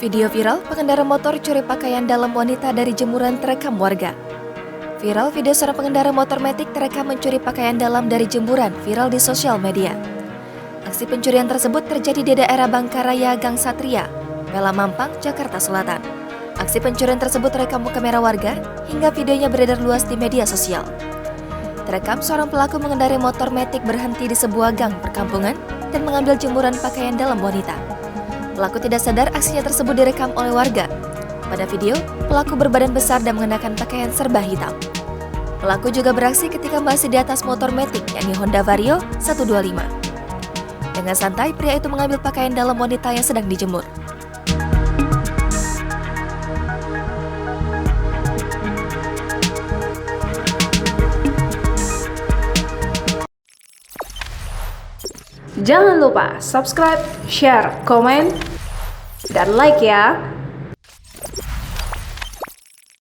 Video viral, pengendara motor curi pakaian dalam wanita dari jemuran terekam warga. Viral video seorang pengendara motor metik terekam mencuri pakaian dalam dari jemuran viral di sosial media. Aksi pencurian tersebut terjadi di daerah Bangkaraya, Gang Satria, Pela Mampang, Jakarta Selatan. Aksi pencurian tersebut terekam kamera warga hingga videonya beredar luas di media sosial. Terekam seorang pelaku mengendarai motor metik berhenti di sebuah gang perkampungan dan mengambil jemuran pakaian dalam wanita. Pelaku tidak sadar aksinya tersebut direkam oleh warga. Pada video, pelaku berbadan besar dan mengenakan pakaian serba hitam. Pelaku juga beraksi ketika masih di atas motor metik, yakni Honda Vario 125. Dengan santai, pria itu mengambil pakaian dalam wanita yang sedang dijemur. Jangan lupa subscribe, share, komen, dan like ya!